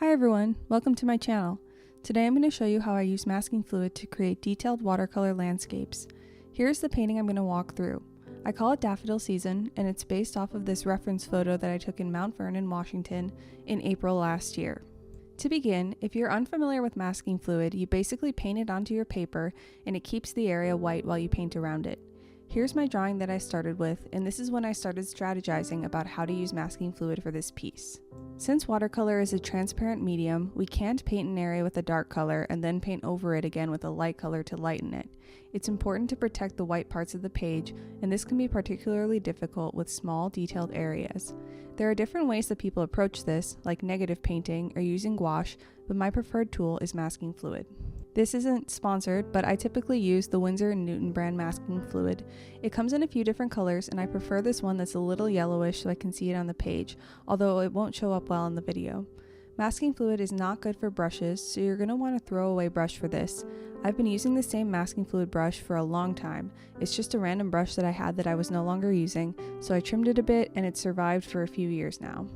Hi everyone, welcome to my channel. Today I'm going to show you how I use masking fluid to create detailed watercolor landscapes. Here's the painting I'm going to walk through. I call it Daffodil Season, and it's based off of this reference photo that I took in Mount Vernon, Washington in April last year. To begin, if you're unfamiliar with masking fluid, you basically paint it onto your paper and it keeps the area white while you paint around it. Here's my drawing that I started with, and this is when I started strategizing about how to use masking fluid for this piece. Since watercolor is a transparent medium, we can't paint an area with a dark color and then paint over it again with a light color to lighten it. It's important to protect the white parts of the page, and this can be particularly difficult with small, detailed areas. There are different ways that people approach this, like negative painting or using gouache, but my preferred tool is masking fluid. This isn't sponsored, but I typically use the Winsor & Newton brand masking fluid. It comes in a few different colors, and I prefer this one that's a little yellowish so I can see it on the page, although it won't show up well in the video. Masking fluid is not good for brushes, so you're going to want to throw away brush for this. I've been using the same masking fluid brush for a long time. It's just a random brush that I had that I was no longer using, so I trimmed it a bit and it's survived for a few years now.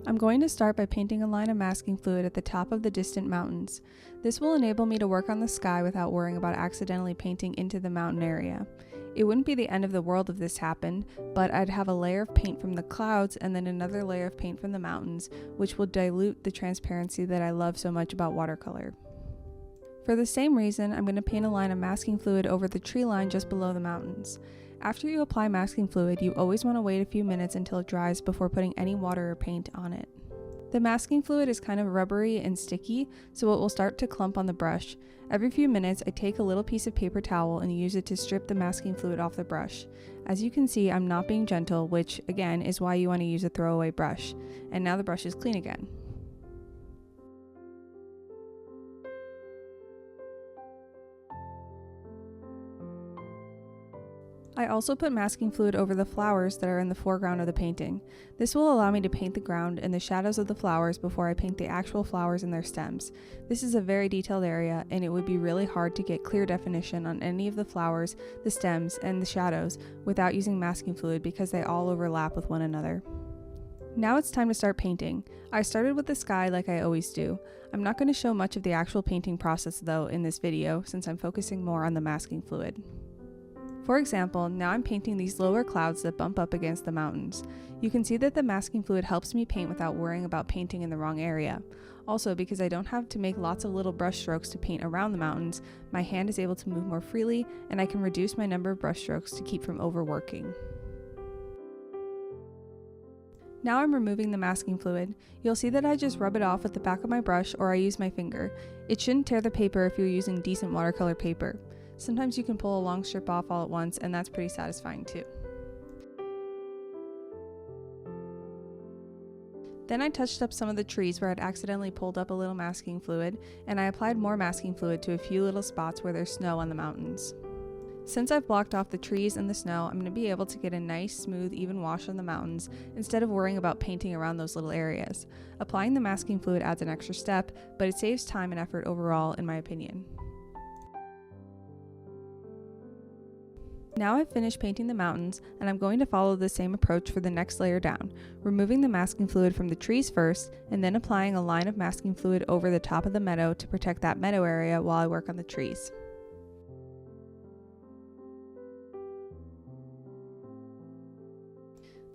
I'm going to start by painting a line of masking fluid at the top of the distant mountains. This will enable me to work on the sky without worrying about accidentally painting into the mountain area. It wouldn't be the end of the world if this happened, but I'd have a layer of paint from the clouds and then another layer of paint from the mountains, which will dilute the transparency that I love so much about watercolor. For the same reason, I'm going to paint a line of masking fluid over the tree line just below the mountains. After you apply masking fluid, you always want to wait a few minutes until it dries before putting any water or paint on it. The masking fluid is kind of rubbery and sticky, so it will start to clump on the brush. Every few minutes, I take a little piece of paper towel and use it to strip the masking fluid off the brush. As you can see, I'm not being gentle, which again is why you want to use a throwaway brush. And now the brush is clean again. I also put masking fluid over the flowers that are in the foreground of the painting. This will allow me to paint the ground and the shadows of the flowers before I paint the actual flowers and their stems. This is a very detailed area, and it would be really hard to get clear definition on any of the flowers, the stems, and the shadows without using masking fluid because they all overlap with one another. Now it's time to start painting. I started with the sky like I always do. I'm not going to show much of the actual painting process though in this video since I'm focusing more on the masking fluid. For example, now I'm painting these lower clouds that bump up against the mountains. You can see that the masking fluid helps me paint without worrying about painting in the wrong area. Also, because I don't have to make lots of little brush strokes to paint around the mountains, my hand is able to move more freely and I can reduce my number of brush strokes to keep from overworking. Now I'm removing the masking fluid. You'll see that I just rub it off with the back of my brush or I use my finger. It shouldn't tear the paper if you're using decent watercolor paper. Sometimes you can pull a long strip off all at once, and that's pretty satisfying too. Then I touched up some of the trees where I'd accidentally pulled up a little masking fluid, and I applied more masking fluid to a few little spots where there's snow on the mountains. Since I've blocked off the trees and the snow, I'm going to be able to get a nice, smooth, even wash on the mountains instead of worrying about painting around those little areas. Applying the masking fluid adds an extra step, but it saves time and effort overall, in my opinion. Now I've finished painting the mountains, and I'm going to follow the same approach for the next layer down, removing the masking fluid from the trees first, and then applying a line of masking fluid over the top of the meadow to protect that meadow area while I work on the trees.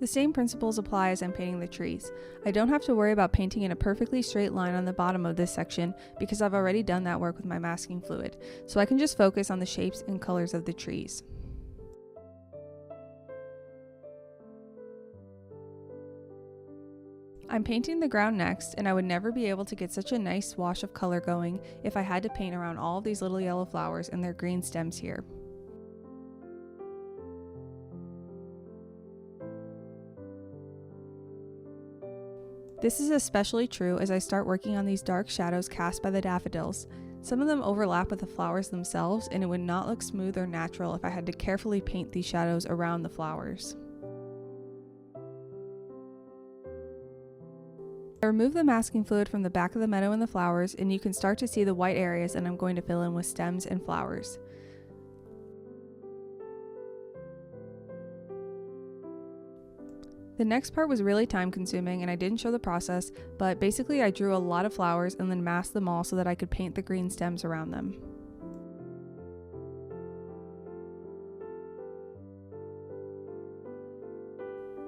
The same principles apply as I'm painting the trees. I don't have to worry about painting in a perfectly straight line on the bottom of this section because I've already done that work with my masking fluid, so I can just focus on the shapes and colors of the trees. I'm painting the ground next, and I would never be able to get such a nice wash of color going if I had to paint around all of these little yellow flowers and their green stems here. This is especially true as I start working on these dark shadows cast by the daffodils. Some of them overlap with the flowers themselves, and it would not look smooth or natural if I had to carefully paint these shadows around the flowers. I remove the masking fluid from the back of the meadow and the flowers, and you can start to see the white areas, and I'm going to fill in with stems and flowers. The next part was really time consuming and I didn't show the process, but basically I drew a lot of flowers and then masked them all so that I could paint the green stems around them.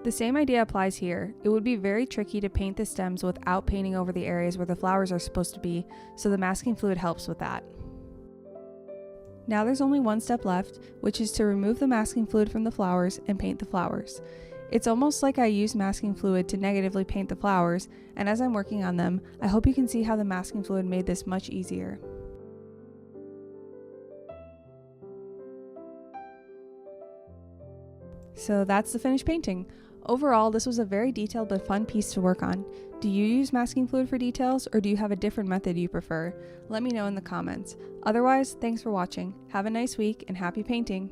The same idea applies here. It would be very tricky to paint the stems without painting over the areas where the flowers are supposed to be, so the masking fluid helps with that. Now there's only one step left, which is to remove the masking fluid from the flowers and paint the flowers. It's almost like I used masking fluid to negatively paint the flowers, and as I'm working on them, I hope you can see how the masking fluid made this much easier. So that's the finished painting. Overall, this was a very detailed but fun piece to work on. Do you use masking fluid for details, or do you have a different method you prefer? Let me know in the comments. Otherwise, thanks for watching. Have a nice week and happy painting!